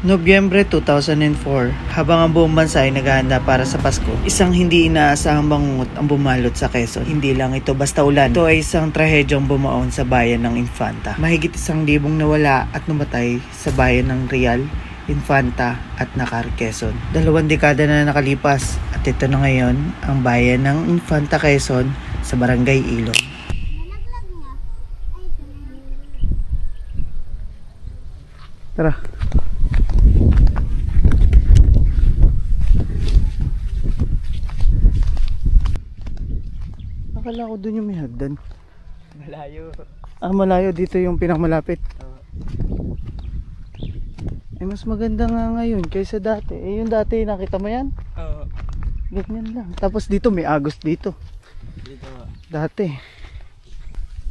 Nobyembre 2004, habang ang buong bansa ay naghahanda para sa Pasko, isang hindi inaasahang bangungot ang bumalot sa Quezon. Hindi lang ito basta ulan. Ito ay isang trahedyang bumaon sa bayan ng Infanta. Mahigit 1,000 nawala at namatay sa bayan ng Real, Infanta at Nacar, Quezon. 2 dekada na nakalipas at ito na ngayon ang bayan ng Infanta, Quezon sa Barangay Ilog. Tara. Akala ko dun yung may hagdan. Malayo. Malayo. Dito yung pinakamalapit. Mas maganda nga ngayon kaysa dati. Yung dati nakita mo yan? Oo. Ganyan lang. Tapos dito may agos dito. Dito. Dati.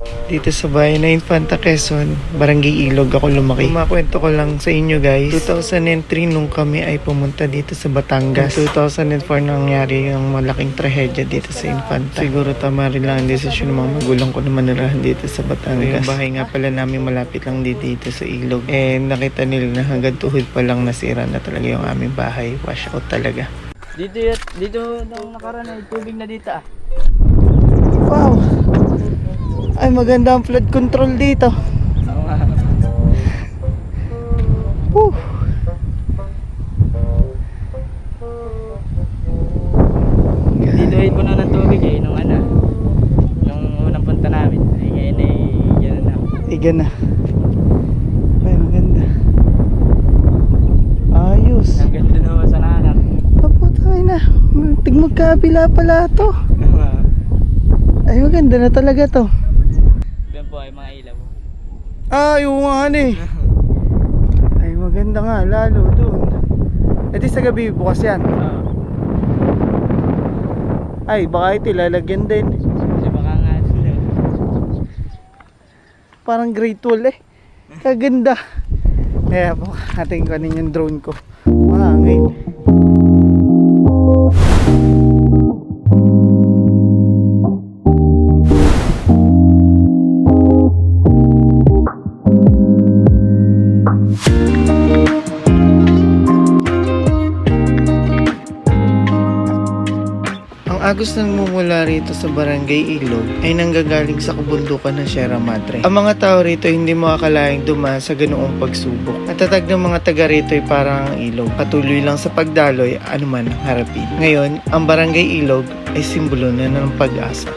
Dito sa bayan na Infanta, Quezon, Barangay Ilog ako lumaki. Kumakwento ko lang sa inyo guys. 2003 nung kami ay pumunta dito sa Batangas. 2004 nangyari yung malaking trahedya dito sa Infanta. Siguro tama rin lang ang desisyon ng mga magulang ko na manirahan dito sa Batangas. Yung bahay nga pala namin malapit lang dito sa Ilog. Nakita nila na hanggang tuhod pa lang nasira na talaga yung aming bahay. Wash out talaga. Dito nung nakaraan ay tubig na dito ah. Wow! Ay maganda ang flood control dito. Oo nga. Woo! Dito ay puno ng tubig eh nung unang punta namin. Ay ngayon ay gano'n na. Igan na. Ay maganda. Ayos. Ang ganda naman sa nanak. Paputay na. Tigmagkabila pala to. Ay maganda na talaga to. Doon po ay mga ilaw. Yung nga eh. Ay maganda nga lalo doon. Di sa gabi bukas yan. Ay baka ito lalagyan din. Kasi baka nga sila. Parang Great Wall eh. Kaganda. Kaya po ating kunin yung drone ko. Mahangin. Ang agos na namumula rito sa Barangay Ilog ay nanggagaling sa kabundukan ng Sierra Madre. Ang mga tao rito hindi makakalaing dumaan sa ganoong pagsubok. Ang tatag ng mga taga rito ay parang ang ilog. Patuloy lang sa pagdaloy anuman ang harapin. Ngayon, ang Barangay Ilog ay simbolo na ng pag-asa.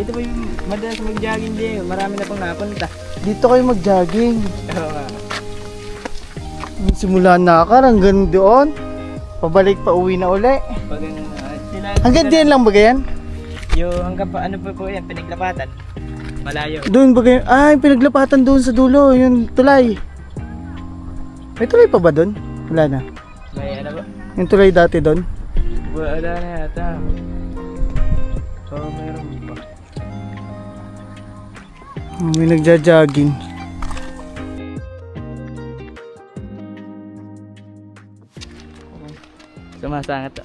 Dito po yung madalas mag-jogging din. Marami na pong napunta. Dito kayo mag-jogging. Oo nga. Simula Nacar hanggang doon. Pabalik pa uwi na uli. Pag Hanggang diyan lang ba yan? yung hanggang pa ano po yan, pinaglapatan. Malayo. Doon ba kayo? Pinaglapatan doon sa dulo. Yung tulay. May tulay pa ba doon? Wala na. May ano ba? Yung tulay dati doon. Wala na yata. Meron pa. May nagja-jogging. Sumasangat to.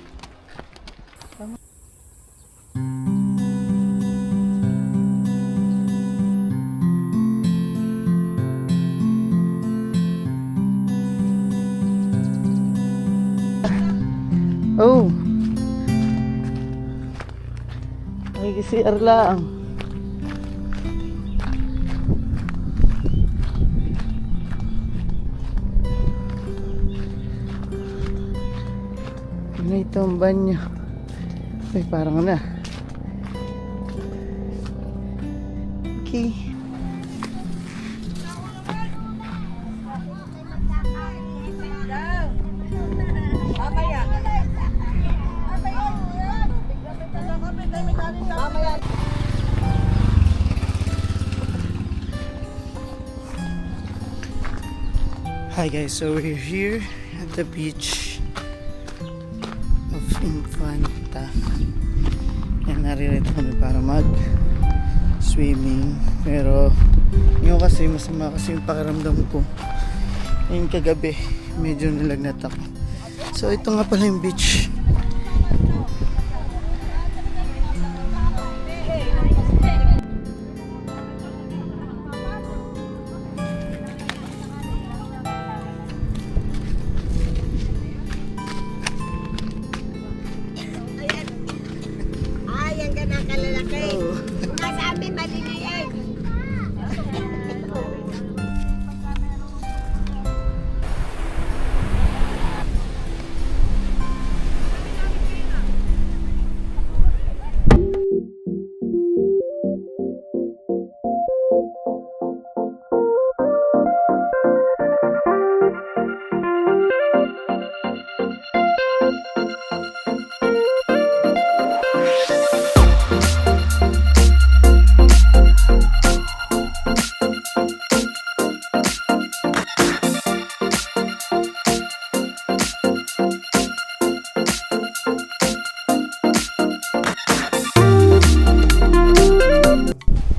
Oh. Ay kasi lang. Ano ito ang banyo? Ay parang na. Okay. Hi guys, so we're here at the beach of Infanta. Yan, naririto kami para mag-swimming. Pero ngayon kasi masama kasi yung pakiramdam ko. Yung kagabi, medyo nilagnat ako. So ito nga pala yung beach. Ay, ang ganda kalalaki. Nasa amin maliliit.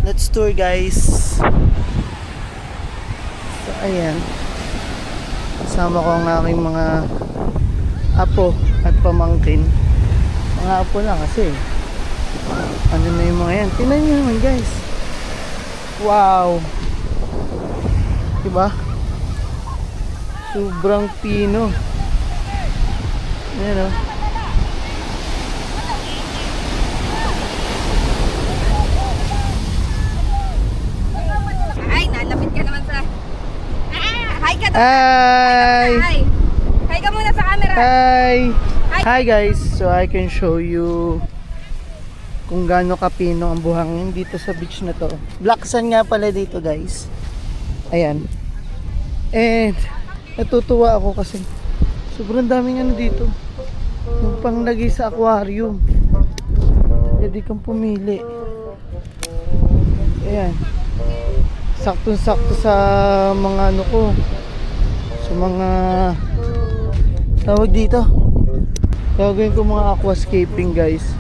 Let's tour guys. So ayan. Kasama ko ang aking mga apo at pamangkin. Mga apo lang kasi. Ano na yung mga yan. Tingnan nyo naman guys. Wow. Diba? Sobrang pino. Ayan o. Ay, nalapit ka naman sa... Hi ka daw. Hi! Hi. Hi ka muna sa camera. Hi! Hi guys! So I can show you kung gaano kapino ang buhangin dito sa beach na to. Black sand nga pala dito guys. Ayan. And natutuwa ako kasi sobrang daming ano dito. Yung panglagay sa aquarium. Pwede kang pumili. Ayan. Saktong-sakto sa mga ano ko. Sa mga tawag dito. Gagawin ko mga aquascaping guys.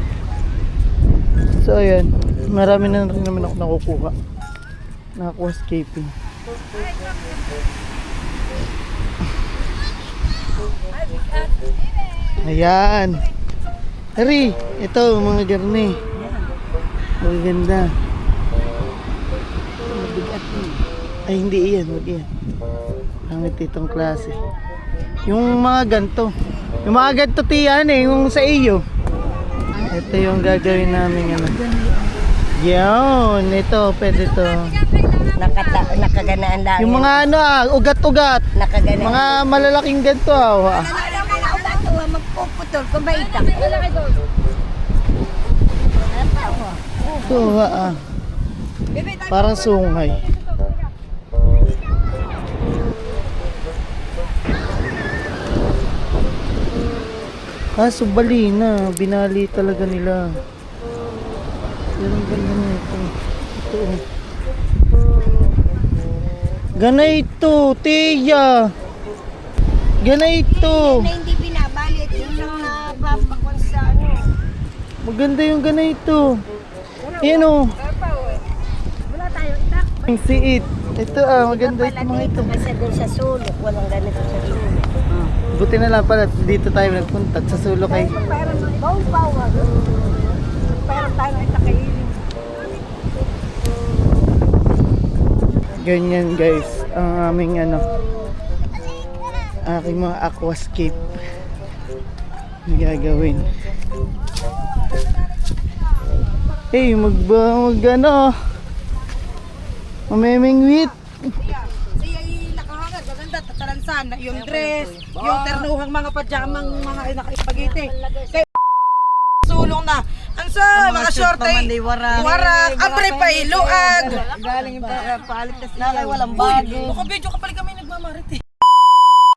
So ayan, marami na rin naman ako nakukuha na aquascaping. Ayan. Hari, ito mga garne. Maganda. Ay hindi iyan, wag iyan. Pangit itong klase. Yung mga ganto. Yung mga ganto tiyan yung sa iyo. Ito yung gagawin namin ano. Yan, ito pwede to. Nakaganaan lang. Yung mga ano ugat-ugat. Nakaganaan. Mga malalaking ganto Magpuputol kung ba itak. Ito parang sungay. Subali na. Binali talaga nila. Yan ang ganda nito. Ito. Ganito, Tiya. Ganito. Na hindi binabali. Ito yung nababakon sa ano. Maganda yung ganito. Yan o. Wala tayo itak. Ang siit. Ito maganda ito mga ito. Kasi doon sa sulok, walang ganito sa sulok. Buti na lang pala dito tayo nagpunta sa sulok ay. Parang baw-baw. Parang tayo itakainin. Ganyan guys ang aming ano aking mga aquascape na gagawin. Hey, mag ano mamemingwit. Siya yung nakahangad, maganda, tatalansan, yung dress, yung ternuhang mga padyamang mga nakaipagiti. Kaya sulong na. Ang sa mga short ay warak, abre pa iluag. Galing yung paalit kasi na walang bago. Baka video ka pala kami nagmamarit eh.